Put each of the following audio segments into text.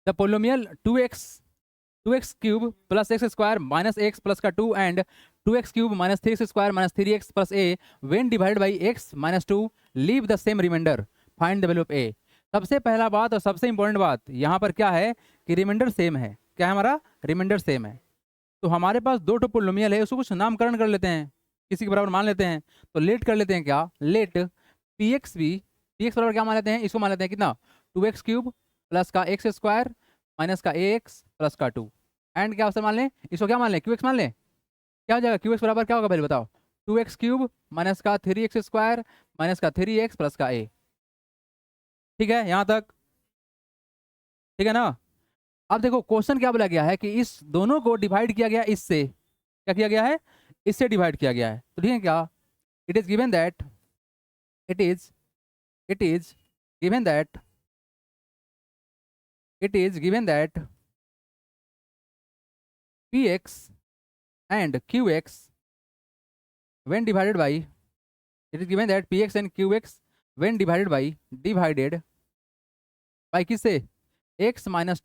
The polynomial 2x cube plus x square minus x plus का 2 and 2x cube minus 3x square minus 3x plus a when divided by x minus 2 leave the same remainder, find the value of a। सबसे पहला बात और सबसे important बात यहाँ पर क्या है कि रिमाइंडर सेम है। क्या है हमारा? रिमाइंडर सेम है। तो हमारे पास दो टो पोलोमियल है, उसको कुछ नामकरण कर लेते हैं, किसी के बराबर मान लेते हैं। तो लेट कर लेते हैं, क्या लेट पी एक्स भी, पी एक्स बराबर क्या मान लेते हैं, इसको मान लेते हैं कितना 2x क्यूब प्लस का एक्स स्क्वायर माइनस का ax प्लस का 2 एंड क्या मान लें, इसको क्या मान लें, क्यू एक्स मान लें। क्या हो जाएगा, क्यू एक्स बराबर क्या होगा पहले बताओ, 2x क्यूब माइनस का 3x स्क्वायर माइनस का 3x प्लस का a। ठीक है यहाँ तक, ठीक है ना। अब देखो क्वेश्चन क्या बोला गया है कि इस दोनों को डिवाइड किया गया इससे, क्या किया गया है, इससे डिवाइड किया गया है। तो ठीक है क्या, it is given that it is given that px and qx when divided by, it is given that px and qx when divided by किससे, x minus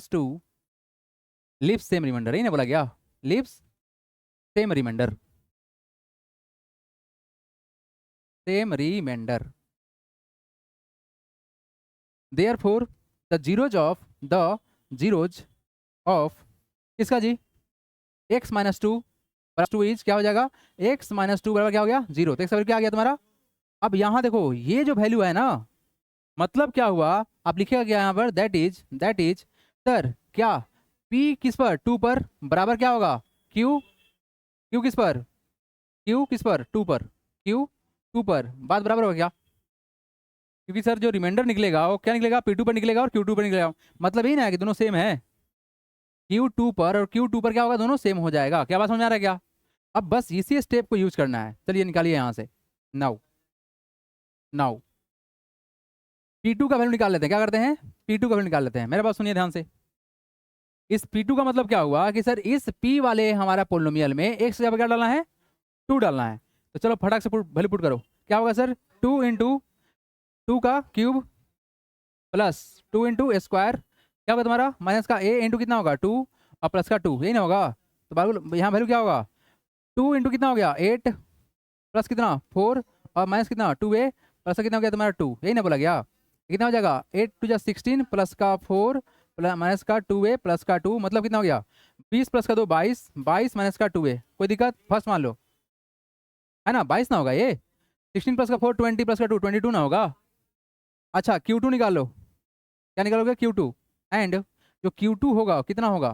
2 leaves same remainder, यही ना बोला गया, leaves same remainder, therefore the zeros of किसका जी, x minus 2 plus 2 is क्या हो जाएगा, x minus 2 बराबर क्या हो गया 0। तो x बराबर क्या आ गया तुम्हारा। अब यहाँ देखो ये जो वैल्यू है ना, मतलब क्या हुआ, आप लिखेगा क्या यहाँ पर, दैट इज सर क्या p किस पर 2 पर बराबर क्या होगा q किस पर, q किस पर 2 पर, q 2 पर, बात बराबर होगा क्या, क्योंकि सर जो रिमाइंडर निकलेगा वो क्या निकलेगा, p2 पर निकलेगा और q2 पर निकलेगा, मतलब यही ना है कि दोनों सेम है, q2 पर और q2 पर क्या होगा, दोनों सेम हो जाएगा। क्या बात समझ आ रहा है क्या। अब बस इसी स्टेप को यूज करना है, चलिए निकालिए यहाँ से। नाउ P2 का वैल्यू निकाल लेते हैं, क्या करते हैं P2 का वैल्यू निकाल लेते हैं। मेरे पास सुनिए ध्यान से, इस P2 का मतलब क्या हुआ कि सर इस P वाले हमारा पोलिनोमियल में एक से जगह क्या डालना है, 2 डालना है। तो चलो फटाक से वैल्यू पुट करो, क्या होगा सर 2 इंटू 2 का क्यूब प्लस 2 इंटू स्क्वायर, क्या होगा तुम्हारा माइनस का a इंटू कितना होगा 2 और प्लस का 2, यही ना होगा। तो यहाँ वैल्यू क्या होगा, 2 इंटू कितना हो गया 8 प्लस कितना 4 और माइनस कितना 2a प्लस कितना हो गया तुम्हारा 2, यही ना बोला गया। कितना हो जाएगा 8 टू जा 16 प्लस का 4 प्लस माइनस का 2a प्लस का 2, मतलब कितना हो गया 20 प्लस का 2 22 माइनस का 2a, कोई दिक्कत, फर्स्ट मान लो है ना, 22 ना होगा ये, 16 प्लस का 4 20 प्लस का 2 22 ना होगा। अच्छा Q2 निकाल लो, क्या निकालोगे Q2, एंड जो Q2 होगा कितना होगा,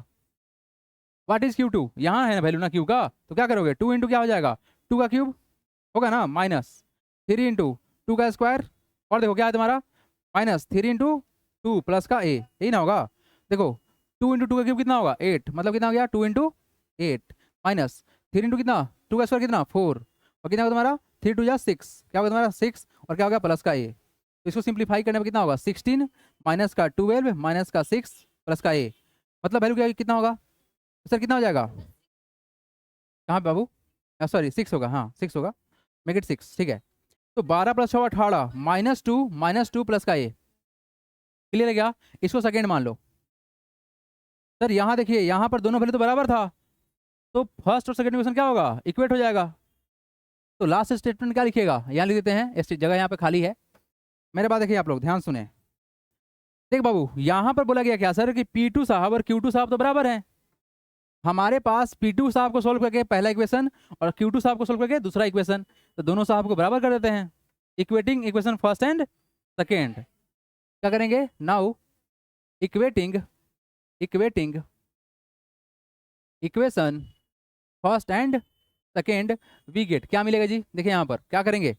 व्हाट इज Q2, यहाँ है ना वैल्यू ना Q का, तो क्या करोगे 2 इंटू क्या हो जाएगा 2 का क्यूब होगा ना माइनस 3 इंटू 2 का स्क्वायर, और देखो क्या है तुम्हारा माइनस 3 इंटू 2 प्लस का a, यही ना होगा। देखो 2 इंटू 2 का क्यूब कितना होगा 8, मतलब कितना हो गया 2 इंटू 8 माइनस 3 इंटू कितना 2 का स्क्वायर कितना 4 और कितना होगा तुम्हारा 3 टू जा 6, क्या होगा तुम्हारा 6 और क्या होगा प्लस का a। तो इसको सिंप्लीफाई करने पर कितना होगा 16 माइनस का 12 माइनस का 6 प्लस का a, मतलब वैल्यू क्या कितना होगा सर, कितना हो जाएगा, कहाँ पे बाबू, सॉरी 6 होगा, हाँ 6 होगा, मेक इट 6, ठीक है। तो 12 प्लस 6 18 माइनस टू प्लस का a, क्लियर है क्या। इसको सेकेंड मान लो। सर यहाँ देखिए यहाँ पर दोनों वैल्यू तो बराबर था, तो फर्स्ट और सेकंड इक्वेशन क्या होगा, इक्वेट हो जाएगा। तो लास्ट स्टेटमेंट क्या लिखिएगा, यहाँ लिख देते हैं, इस जगह यहाँ पे खाली है। मेरे बात देखिए आप लोग ध्यान सुने, देख बाबू यहाँ पर बोला गया क्या सर कि P2 साहब और Q2 साहब तो बराबर हैं। हमारे पास P2 साहब को सोल्व करके पहला इक्वेशन और Q2 साहब को सोल्व करके दूसरा इक्वेशन, तो दोनों साहब को बराबर कर देते हैं, equating equation first and second. क्या करेंगे now, equating equation first and second, we get क्या मिलेगा जी, देखिए यहाँ पर क्या करेंगे,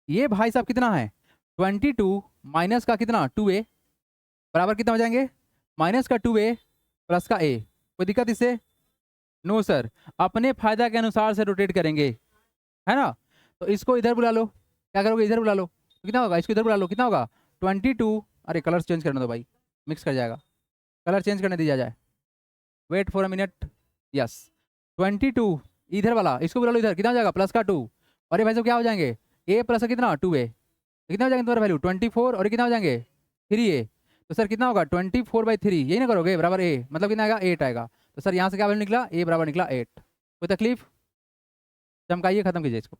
ये भाई साहब कितना है 22 माइनस का कितना 2a बराबर कितना हो जाएंगे माइनस का 2a प्लस का a, कोई दिक्कत इससे, नो सर, अपने फायदा के अनुसार से रोटेट करेंगे, है ना। तो इसको इधर बुला लो, क्या करोगे इधर बुला लो, तो कितना होगा, इसको इधर बुला लो, कितना होगा 22, अरे कलर चेंज करने दो भाई, मिक्स कर जाएगा, कलर चेंज करने दिया जाए, wait for a minute, yes 22 इधर वाला इसको बुला लो इधर, कितना हो जाएगा प्लस का 2, और ये भाई साहब क्या हो जाएंगे a प्लस का कितना 2a, कितना हो जाएंगे तुम्हारा वैल्यू 24 और कितना हो जाएंगे 3a। तो सर कितना होगा 24/3, यही ना करोगे, बराबर ए, मतलब कितना आएगा 8 आएगा। तो सर यहाँ से क्या वैल्यू निकला, ए बराबर निकला 8। कोई तकलीफ? चमकाइए, खत्म कीजिए इसको।